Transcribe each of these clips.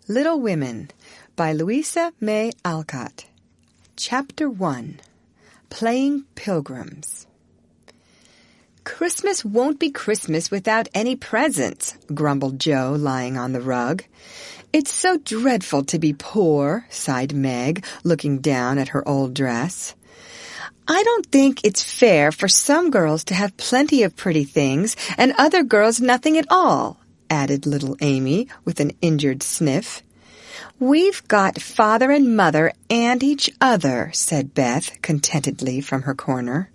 Little Women by Louisa May Alcott. Chapter 1. Playing Pilgrims. "Christmas won't be Christmas without any presents," grumbled Joe, lying on the rug. "It's so dreadful to be poor," sighed Meg, looking down at her old dress. "I don't think it's fair for some girls to have plenty of pretty things and other girls nothing at all," added little Amy with an injured sniff. "We've got Father and Mother and each other," said Beth contentedly from her corner.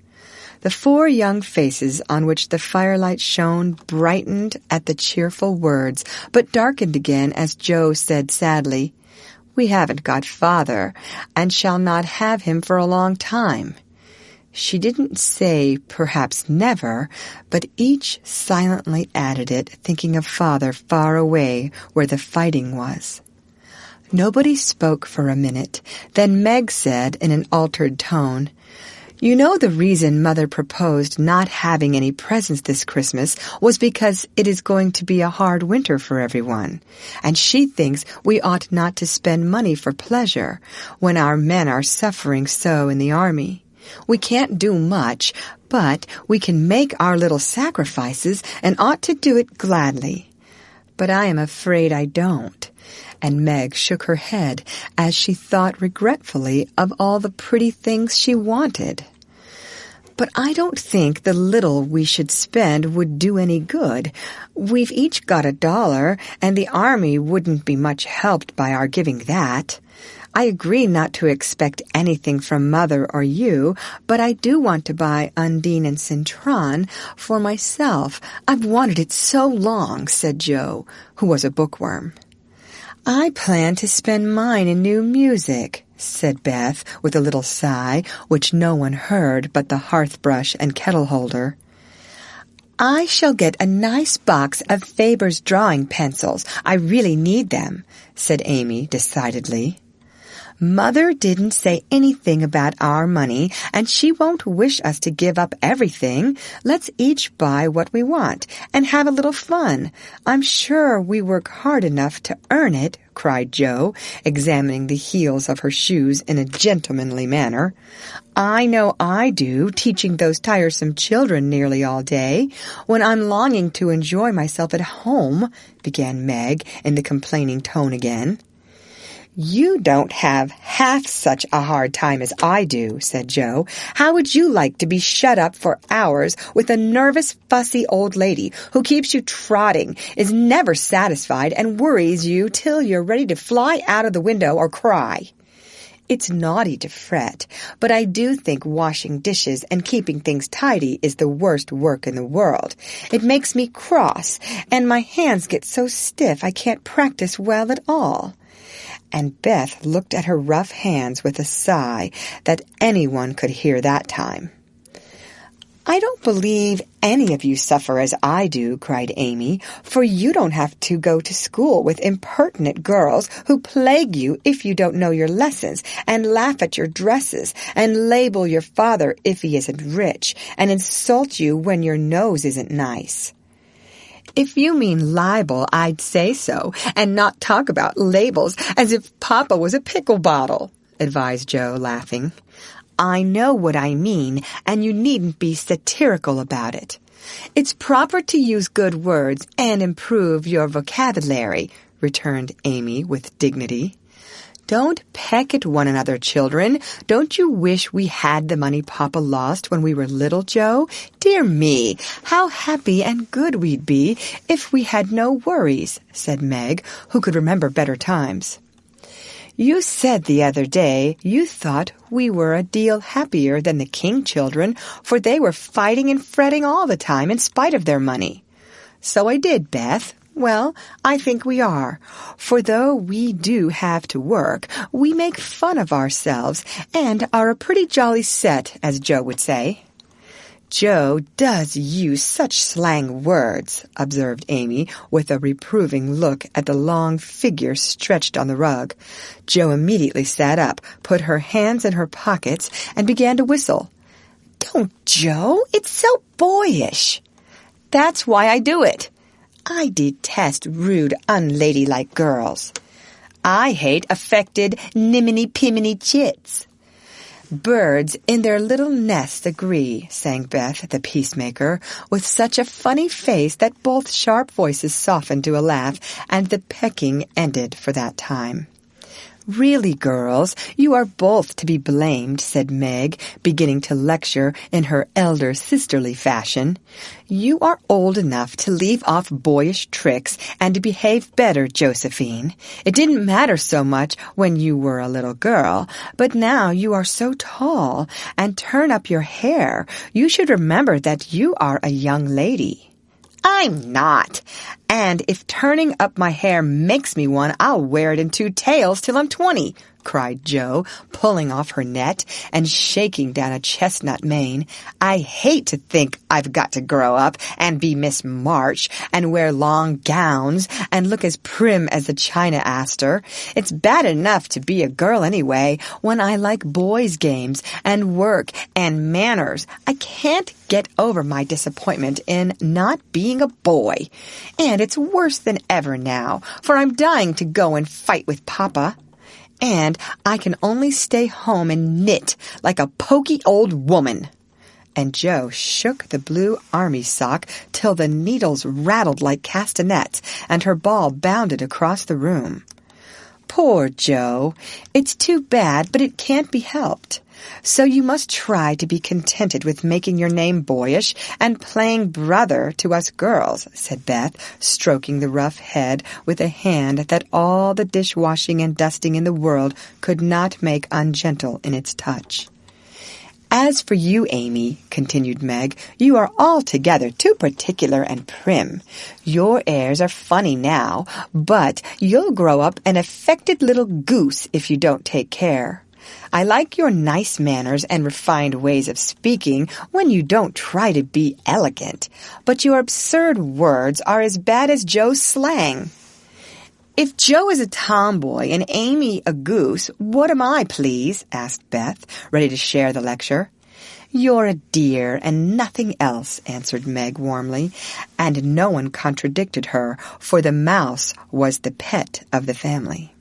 The four young faces on which the firelight shone brightened at the cheerful words, but darkened again as Joe said sadly, "We haven't got Father, and shall not have him for a long time." She didn't say, perhaps never, but each silently added it, thinking of Father far away where the fighting was. Nobody spoke for a minute. Then Meg said in an altered tone, "You know the reason Mother proposed not having any presents this Christmas was because it is going to be a hard winter for everyone, and she thinks we ought not to spend money for pleasure when our men are suffering so in the army. We can't do much, but we can make our little sacrifices and ought to do it gladly. But I am afraid I don't." And Meg shook her head as she thought regretfully of all the pretty things she wanted. "But I don't think the little we should spend would do any good. We've each got $1, and the army wouldn't be much helped by our giving that. I agree not to expect anything from Mother or you, but I do want to buy Undine and Cintron for myself. I've wanted it so long," said Joe, who was a bookworm. "I plan to spend mine in new music," said Beth with a little sigh, which no one heard but the hearth-brush and kettle-holder. "I shall get a nice box of Faber's drawing pencils. I really need them," said Amy decidedly. "Mother didn't say anything about our money, and she won't wish us to give up everything. Let's each buy what we want and have a little fun. I'm sure we work hard enough to earn it," cried Joe, examining the heels of her shoes in a gentlemanly manner. "I know I do, teaching those tiresome children nearly all day, when I'm longing to enjoy myself at home," began Meg in the complaining tone again. "You don't have half such a hard time as I do," said Joe. "How would you like to be shut up for hours with a nervous, fussy old lady who keeps you trotting, is never satisfied, and worries you till you're ready to fly out of the window or cry? It's naughty to fret, but I do think washing dishes and keeping things tidy is the worst work in the world. It makes me cross, and my hands get so stiff I can't practice well at all." And Beth looked at her rough hands with a sigh that anyone could hear that time. "I don't believe any of you suffer as I do," cried Amy, "for you don't have to go to school with impertinent girls who plague you if you don't know your lessons, and laugh at your dresses, and label your father if he isn't rich, and insult you when your nose isn't nice." "If you mean libel, I'd say so, and not talk about labels as if Papa was a pickle bottle," advised Joe, laughing. "I know what I mean, and you needn't be satirical about it. It's proper to use good words and improve your vocabulary," returned Amy with dignity. "Don't peck at one another, children. Don't you wish we had the money Papa lost when we were little, Joe? Dear me, how happy and good we'd be if we had no worries," said Meg, who could remember better times. "You said the other day you thought we were a deal happier than the King children, for they were fighting and fretting all the time in spite of their money." "So I did, Beth. Well, I think we are, for though we do have to work, we make fun of ourselves and are a pretty jolly set, as Joe would say." "Joe does use such slang words," observed Amy, with a reproving look at the long figure stretched on the rug. Joe immediately sat up, put her hands in her pockets, and began to whistle. "Don't, Joe! It's so boyish." "That's why I do it. I detest rude, unladylike girls." I hate affected niminy-piminy chits. Birds in their little nests agree, sang Beth, the peacemaker, with such a funny face that both sharp voices softened to a laugh, and the pecking ended for that time. Really, girls, you are both to be blamed, said Meg, beginning to lecture in her elder sisterly fashion. You are old enough to leave off boyish tricks and to behave better, Josephine. It didn't matter so much when you were a little girl, but now you are so tall, and turn up your hair. You should remember that you are a young lady. I'm not. And if turning up my hair makes me one, I'll wear it in 2 tails till I'm 20, cried Jo, pulling off her net and shaking down a chestnut mane. I hate to think I've got to grow up and be Miss March and wear long gowns and look as prim as the China Aster. It's bad enough to be a girl anyway when I like boys' games and work and manners. I can't get over my disappointment in not being a boy. And it's worse than ever now, for I'm dying to go and fight with Papa. And I can only stay home and knit like a poky old woman. And Jo shook the blue army sock till the needles rattled like castanets, and her ball bounded across the room. Poor Jo! It's too bad, but it can't be helped. So you must try to be contented with making your name boyish and playing brother to us girls, said Beth, stroking the rough head with a hand that all the dishwashing and dusting in the world could not make ungentle in its touch. As for you, Amy, continued Meg, you are altogether too particular and prim. Your airs are funny now, but you'll grow up an affected little goose if you don't take care. I like your nice manners and refined ways of speaking when you don't try to be elegant, but your absurd words are as bad as Jo's slang. If Jo is a tomboy and Amy a goose, what am I, please? Asked Beth, ready to share the lecture. You're a dear and nothing else, answered Meg warmly, and no one contradicted her, for the mouse was the pet of the family.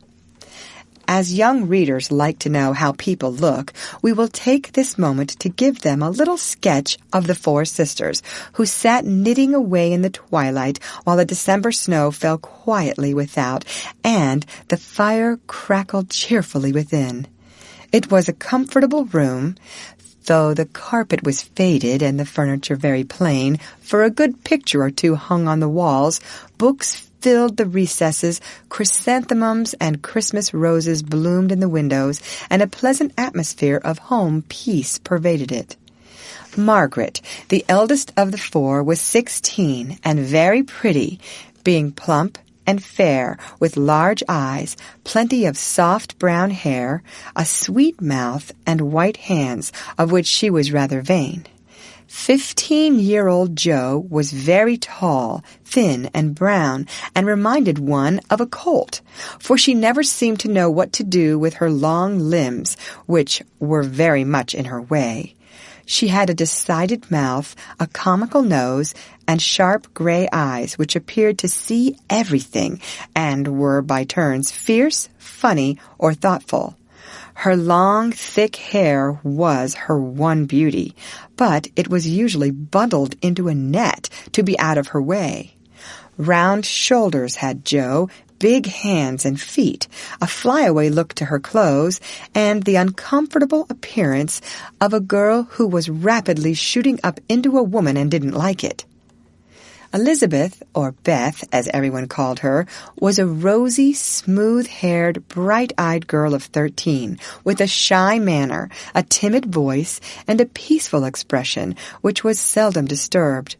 As young readers like to know how people look, we will take this moment to give them a little sketch of the 4 sisters, who sat knitting away in the twilight while the December snow fell quietly without, and the fire crackled cheerfully within. It was a comfortable room, though the carpet was faded and the furniture very plain, for a good picture or 2 hung on the walls, books filled the recesses, chrysanthemums and Christmas roses bloomed in the windows, and a pleasant atmosphere of home peace pervaded it. Margaret, the eldest of the 4, was 16 and very pretty, being plump and fair, with large eyes, plenty of soft brown hair, a sweet mouth, and white hands, of which she was rather vain. 15-year-old Jo was very tall, thin, and brown, and reminded one of a colt, for she never seemed to know what to do with her long limbs, which were very much in her way. She had a decided mouth, a comical nose, and sharp gray eyes which appeared to see everything, and were by turns fierce, funny, or thoughtful. Her long, thick hair was her one beauty, but it was usually bundled into a net to be out of her way. Round shoulders had Jo, big hands and feet, a flyaway look to her clothes, and the uncomfortable appearance of a girl who was rapidly shooting up into a woman and didn't like it. Elizabeth, or Beth, as everyone called her, was a rosy, smooth-haired, bright-eyed girl of 13, with a shy manner, a timid voice, and a peaceful expression, which was seldom disturbed.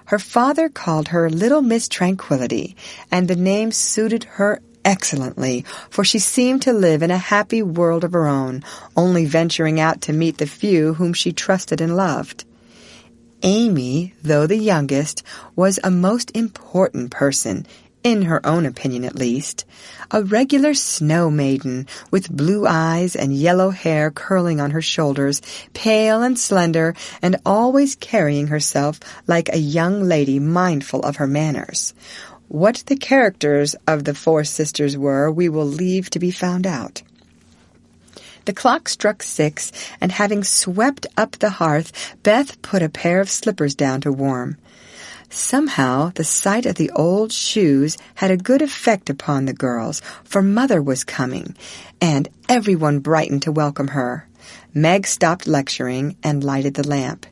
Her father called her Little Miss Tranquillity, and the name suited her excellently, for she seemed to live in a happy world of her own, only venturing out to meet the few whom she trusted and loved. Amy, though the youngest, was a most important person, in her own opinion at least, a regular snow maiden, with blue eyes and yellow hair curling on her shoulders, pale and slender, and always carrying herself like a young lady mindful of her manners. What the characters of the four sisters were, we will leave to be found out. The clock struck 6, and having swept up the hearth, Beth put a pair of slippers down to warm. Somehow, the sight of the old shoes had a good effect upon the girls, for Mother was coming, and everyone brightened to welcome her. Meg stopped lecturing and lighted the lamp.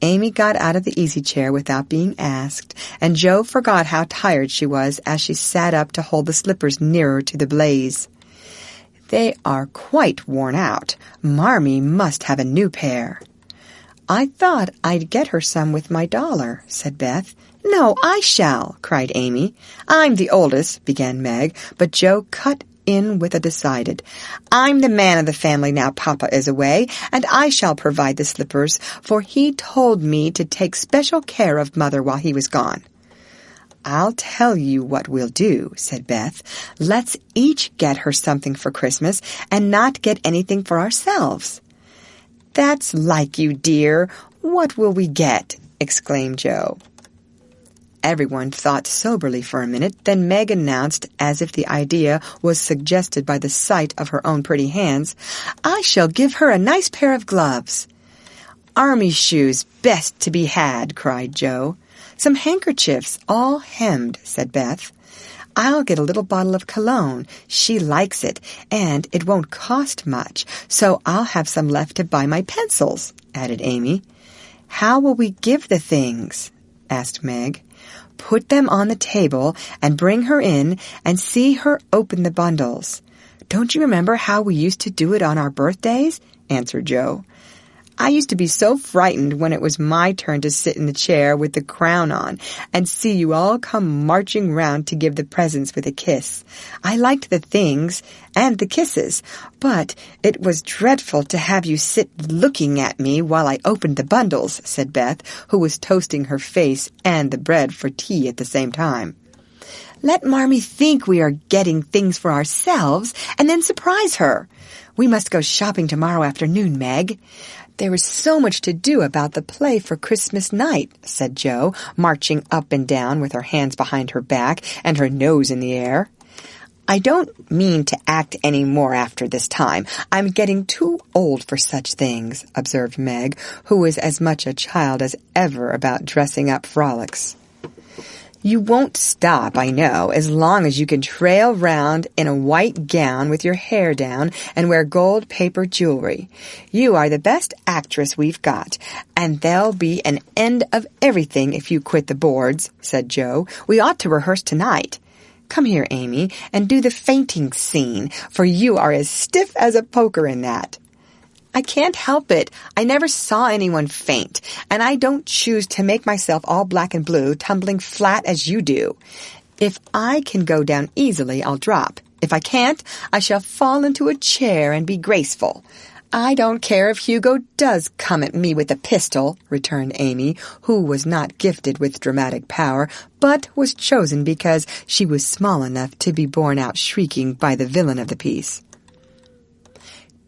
Amy got out of the easy-chair without being asked, and Jo forgot how tired she was as she sat up to hold the slippers nearer to the blaze. "They are quite worn out. Marmee must have a new pair." "I thought I'd get her some with my dollar," said Beth. "No, I shall," cried Amy. "I'm the oldest," began Meg, but Jo cut in with a decided, "I'm the man of the family now Papa is away, and I shall provide the slippers, for he told me to take special care of Mother while he was gone." "I'll tell you what we'll do," said Beth. "Let's each get her something for Christmas and not get anything for ourselves." "That's like you, dear. What will we get?" exclaimed Jo. Everyone thought soberly for a minute, then Meg announced, as if the idea was suggested by the sight of her own pretty hands, "I shall give her a nice pair of gloves." "Army shoes, best to be had," cried Jo. "Some handkerchiefs, all hemmed," said Beth. "I'll get a little bottle of cologne. She likes it, and it won't cost much, so I'll have some left to buy my pencils," added Amy. "How will we give the things?" asked Meg. "Put them on the table and bring her in and see her open the bundles." "Don't you remember how we used to do it on our birthdays?" answered Jo. "I used to be so frightened when it was my turn to sit in the chair with the crown on and see you all come marching round to give the presents with a kiss. I liked the things and the kisses, but it was dreadful to have you sit looking at me while I opened the bundles," said Beth, who was toasting her face and the bread for tea at the same time. "Let Marmee think we are getting things for ourselves and then surprise her. We must go shopping tomorrow afternoon, Meg." "There is so much to do about the play for Christmas night," said Jo, marching up and down with her hands behind her back and her nose in the air. "I don't mean to act any more after this time. I'm getting too old for such things," observed Meg, who was as much a child as ever about dressing up frolics. "You won't stop, I know, as long as you can trail round in a white gown with your hair down and wear gold paper jewelry. You are the best actress we've got, and there'll be an end of everything if you quit the boards," said Jo. "We ought to rehearse tonight. Come here, Amy, and do the fainting scene, for you are as stiff as a poker in that." "I can't help it. I never saw anyone faint, and I don't choose to make myself all black and blue, tumbling flat as you do. If I can go down easily, I'll drop. If I can't, I shall fall into a chair and be graceful." "I don't care if Hugo does come at me with a pistol," returned Amy, who was not gifted with dramatic power, but was chosen because she was small enough to be borne out shrieking by the villain of the piece.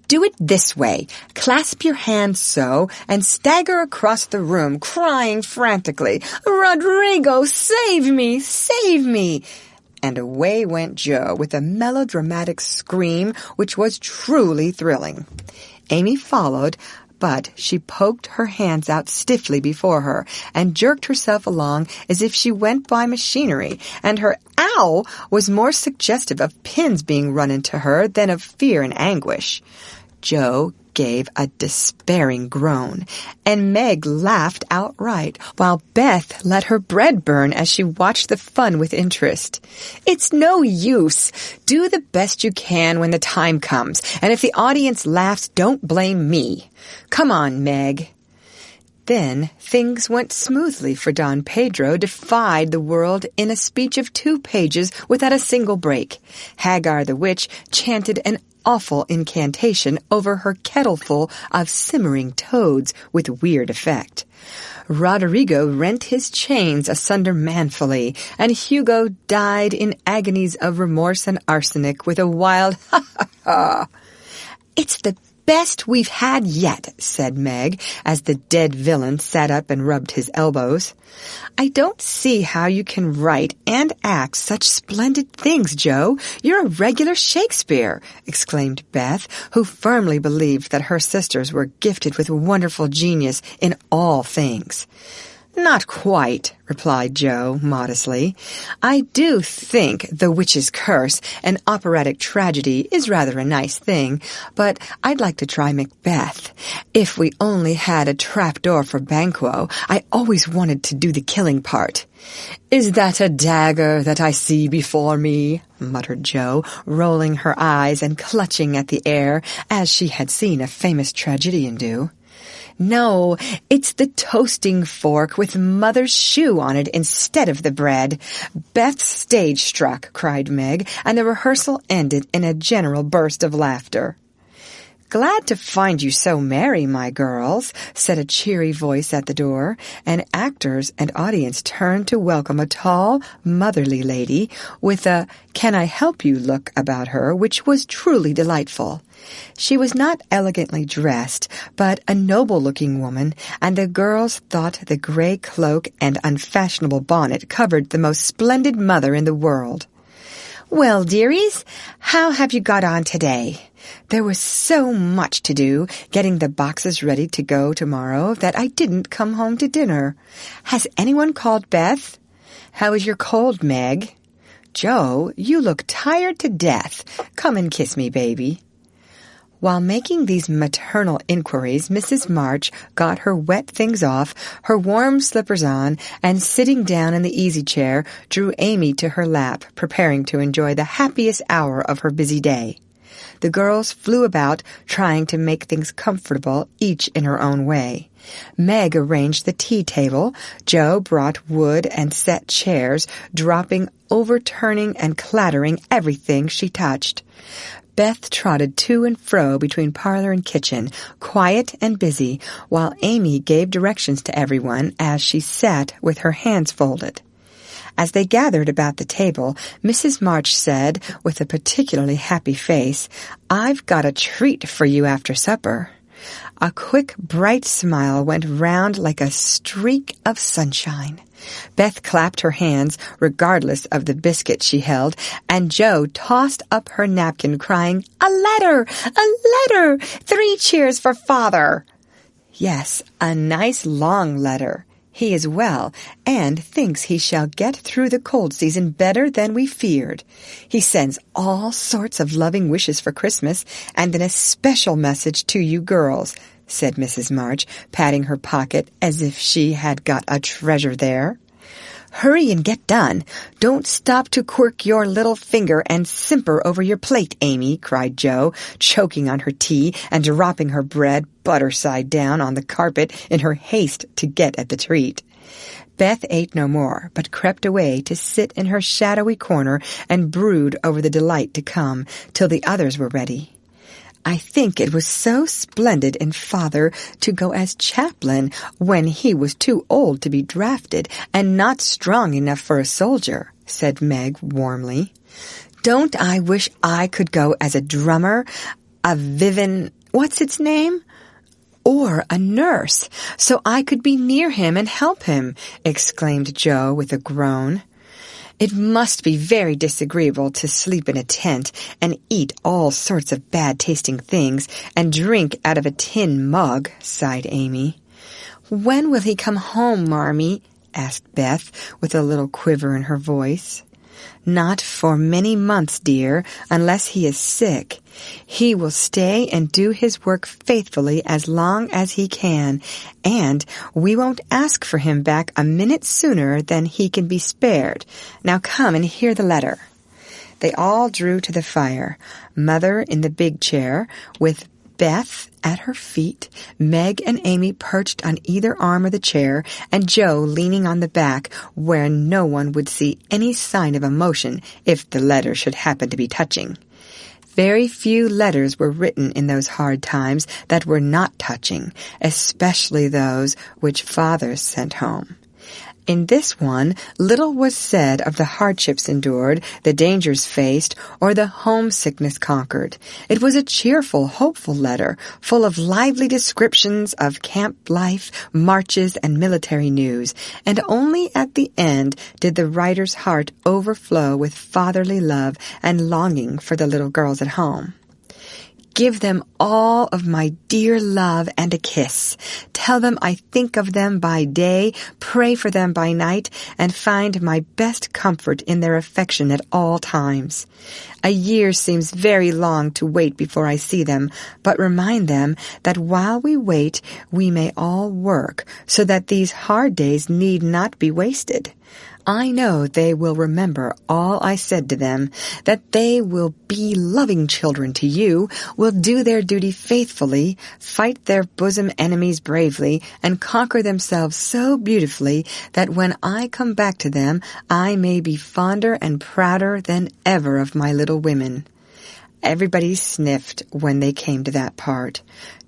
"Do it this way. Clasp your hands so, and stagger across the room, crying frantically, 'Rodrigo, save me! Save me!' And away went Jo with a melodramatic scream which was truly thrilling. Amy followed, but she poked her hands out stiffly before her and jerked herself along as if she went by machinery, and her "ow" was more suggestive of pins being run into her than of fear and anguish. Jo gave a despairing groan, and Meg laughed outright, while Beth let her bread burn as she watched the fun with interest. "It's no use. Do the best you can when the time comes, and if the audience laughs, don't blame me. Come on, Meg." Then things went smoothly, for Don Pedro defied the world in a speech of 2 pages without a single break. Hagar the witch chanted an awful incantation over her kettleful of simmering toads with weird effect. Roderigo rent his chains asunder manfully, and Hugo died in agonies of remorse and arsenic with a wild ha-ha-ha. "It's the best we've had yet," said Meg, as the dead villain sat up and rubbed his elbows. "I don't see how you can write and act such splendid things, Joe. You're a regular Shakespeare," exclaimed Beth, who firmly believed that her sisters were gifted with wonderful genius in all things. "Not quite," replied Joe modestly. "I do think The Witch's Curse, an operatic tragedy, is rather a nice thing, but I'd like to try Macbeth. If we only had a trapdoor for Banquo, I always wanted to do the killing part." "Is that a dagger that I see before me?" muttered Joe, rolling her eyes and clutching at the air, as she had seen a famous tragedian do. "No, it's the toasting fork with Mother's shoe on it instead of the bread. Beth's stage struck," cried Meg, and the rehearsal ended in a general burst of laughter. "Glad to find you so merry, my girls," said a cheery voice at the door, and actors and audience turned to welcome a tall, motherly lady with a "Can I help you" look about her, which was truly delightful. She was not elegantly dressed, but a noble-looking woman, and the girls thought the gray cloak and unfashionable bonnet covered the most splendid mother in the world. "Well, dearies, how have you got on today?" There was so much to do, getting the boxes ready to go tomorrow, that I didn't come home to dinner. Has anyone called Beth? How is your cold, Meg? Joe, you look tired to death. Come and kiss me, baby. While making these maternal inquiries, Mrs. March got her wet things off, her warm slippers on, and sitting down in the easy chair, drew Amy to her lap, preparing to enjoy the happiest hour of her busy day. The girls flew about, trying to make things comfortable, each in her own way. Meg arranged the tea table. Joe brought wood and set chairs, dropping, overturning, and clattering everything she touched. Beth trotted to and fro between parlor and kitchen, quiet and busy, while Amy gave directions to everyone as she sat with her hands folded. As they gathered about the table, Mrs. March said, with a particularly happy face, "I've got a treat for you after supper." A quick, bright smile went round like a streak of sunshine. Beth clapped her hands, regardless of the biscuit she held, and Joe tossed up her napkin, crying, "A letter! A letter! 3 cheers for Father!" Yes, a nice long letter. He is well, and thinks he shall get through the cold season better than we feared. He sends all sorts of loving wishes for Christmas, and an especial message to you girls, said Mrs. March, patting her pocket as if she had got a treasure there. "Hurry and get done. Don't stop to quirk your little finger and simper over your plate, Amy," cried Joe, choking on her tea and dropping her bread butter side down on the carpet in her haste to get at the treat. Beth ate no more, but crept away to sit in her shadowy corner and brood over the delight to come till the others were ready. I think it was so splendid in Father to go as chaplain when he was too old to be drafted and not strong enough for a soldier, said Meg warmly. Don't I wish I could go as a drummer, a what's its name? Or a nurse, so I could be near him and help him, exclaimed Joe with a groan. It must be very disagreeable to sleep in a tent and eat all sorts of bad-tasting things and drink out of a tin mug, sighed Amy. When will he come home, Marmee? Asked Beth with a little quiver in her voice. Not for many months, dear, unless he is sick. He will stay and do his work faithfully as long as he can, and we won't ask for him back a minute sooner than he can be spared. Now come and hear the letter. They all drew to the fire, Mother in the big chair, with Beth at her feet, Meg and Amy perched on either arm of the chair, and Joe leaning on the back where no one would see any sign of emotion if the letter should happen to be touching. Very few letters were written in those hard times that were not touching, especially those which fathers sent home. In this one, little was said of the hardships endured, the dangers faced, or the homesickness conquered. It was a cheerful, hopeful letter, full of lively descriptions of camp life, marches, and military news, and only at the end did the writer's heart overflow with fatherly love and longing for the little girls at home. Give them all of my dear love and a kiss. Tell them I think of them by day, pray for them by night, and find my best comfort in their affection at all times. A year seems very long to wait before I see them, but remind them that while we wait, we may all work, so that these hard days need not be wasted. I know they will remember all I said to them, that they will be loving children to you, will do their duty faithfully, fight their bosom enemies bravely, and conquer themselves so beautifully that when I come back to them, I may be fonder and prouder than ever of my little women. Everybody sniffed when they came to that part.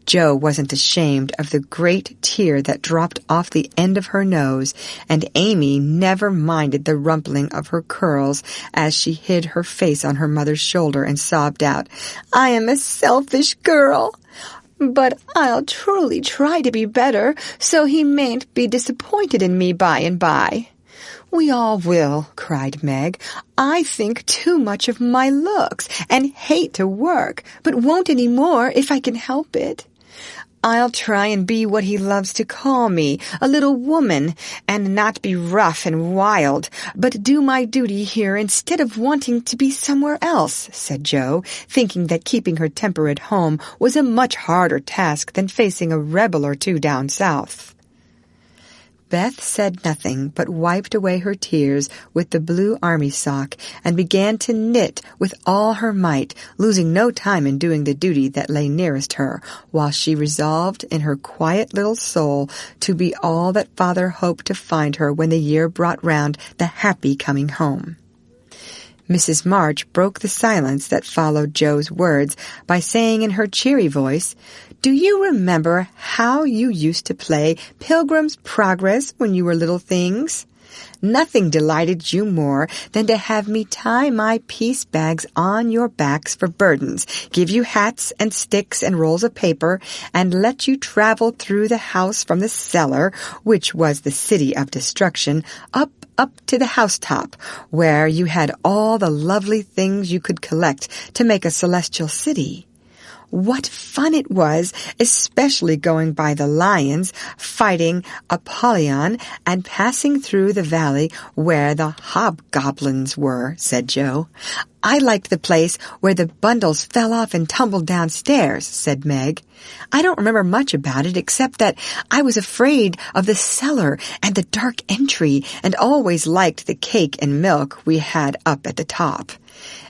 Jo wasn't ashamed of the great tear that dropped off the end of her nose, and Amy never minded the rumpling of her curls as she hid her face on her mother's shoulder and sobbed out, "I am a selfish girl. But I'll truly try to be better, so he mayn't be disappointed in me by and by." "We all will," cried Meg. "I think too much of my looks and hate to work, but won't any more if I can help it. I'll try and be what he loves to call me, a little woman, and not be rough and wild, but do my duty here instead of wanting to be somewhere else," said Jo, thinking that keeping her temper at home was a much harder task than facing a rebel or two down south. Beth said nothing, but wiped away her tears with the blue army sock and began to knit with all her might, losing no time in doing the duty that lay nearest her, while she resolved in her quiet little soul to be all that Father hoped to find her when the year brought round the happy coming home. Mrs. March broke the silence that followed Jo's words by saying in her cheery voice, "Do you remember how you used to play Pilgrim's Progress when you were little things? Nothing delighted you more than to have me tie my piece bags on your backs for burdens, give you hats and sticks and rolls of paper, and let you travel through the house from the cellar, which was the city of destruction, up to the housetop, where you had all the lovely things you could collect to make a celestial city. What fun it was, especially going by the lions, fighting Apollyon, and passing through the valley where the hobgoblins were," said Jo. "I liked the place where the bundles fell off and tumbled downstairs," said Meg. "I don't remember much about it except that I was afraid of the cellar and the dark entry and always liked the cake and milk we had up at the top.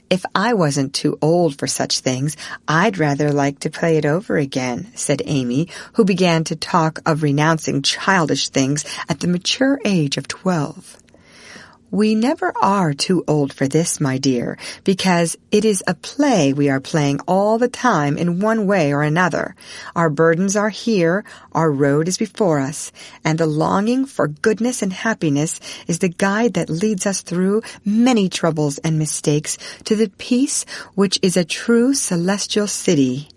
If I wasn't too old for such things, I'd rather like to play it over again," said Amy, who began to talk of renouncing childish things at the mature age of 12. "We never are too old for this, my dear, because it is a play we are playing all the time in one way or another. Our burdens are here, our road is before us, and the longing for goodness and happiness is the guide that leads us through many troubles and mistakes to the peace which is a true celestial city.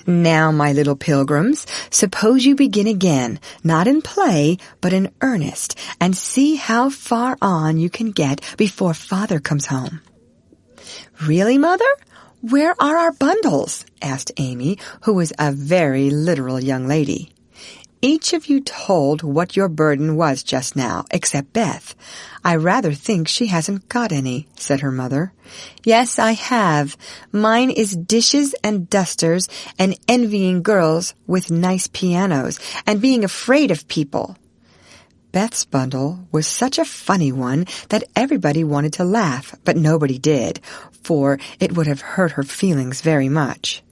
Now, my little pilgrims, suppose you begin again, not in play, but in earnest, and see how far on you can get before Father comes home." "Really, Mother? Where are our bundles?" asked Amy, who was a very literal young lady. "Each of you told what your burden was just now, except Beth. I rather think she hasn't got any," said her mother. "Yes, I have. Mine is dishes and dusters and envying girls with nice pianos and being afraid of people." Beth's bundle was such a funny one that everybody wanted to laugh, but nobody did, for it would have hurt her feelings very much.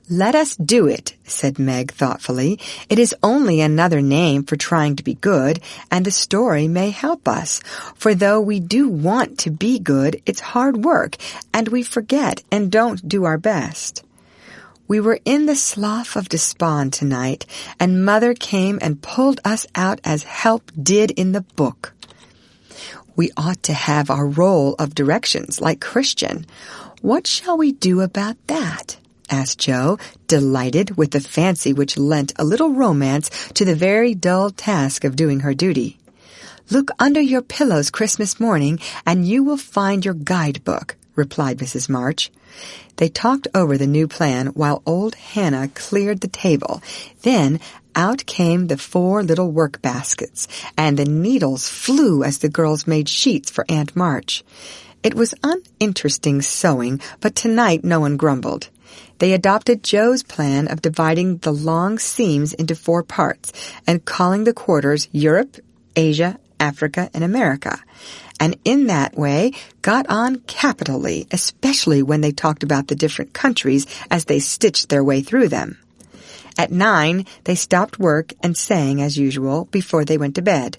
"Let us do it," said Meg thoughtfully. "It is only another name for trying to be good, and the story may help us. For though we do want to be good, it's hard work, and we forget and don't do our best." We were in the Slough of Despond tonight, and Mother came and pulled us out as help did in the book. We ought to have our roll of directions like Christian. What shall we do about that? Asked Joe, delighted with the fancy which lent a little romance to the very dull task of doing her duty. Look under your pillows Christmas morning, and you will find your guidebook, replied Mrs. March. They talked over the new plan while old Hannah cleared the table. Then out came the 4 little work baskets, and the needles flew as the girls made sheets for Aunt March. It was uninteresting sewing, but tonight no one grumbled. They adopted Joe's plan of dividing the long seams into 4 parts and calling the quarters Europe, Asia, Africa, and America, and in that way got on capitally, especially when they talked about the different countries as they stitched their way through them. At 9, they stopped work and sang as usual before they went to bed.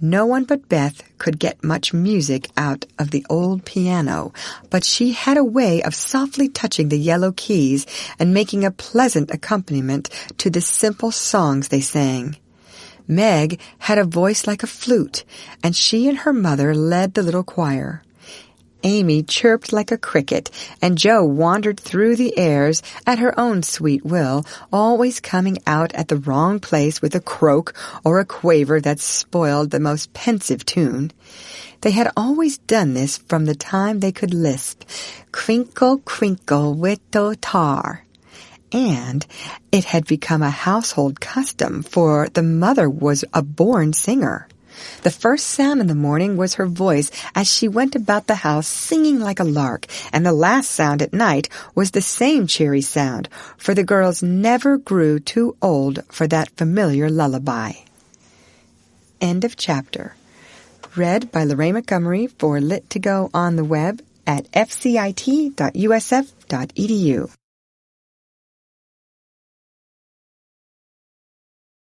No one but Beth could get much music out of the old piano, but she had a way of softly touching the yellow keys and making a pleasant accompaniment to the simple songs they sang. Meg had a voice like a flute, and she and her mother led the little choir. Amy chirped like a cricket, and Jo wandered through the airs at her own sweet will, always coming out at the wrong place with a croak or a quaver that spoiled the most pensive tune. They had always done this from the time they could lisp, "Crinkle, crinkle, little tar." And it had become a household custom, for the mother was a born singer. The first sound in the morning was her voice as she went about the house singing like a lark, and the last sound at night was the same cheery sound, for the girls never grew too old for that familiar lullaby. End of chapter. Read by Lorraine Montgomery for Lit2Go on the web at fcit.usf.edu.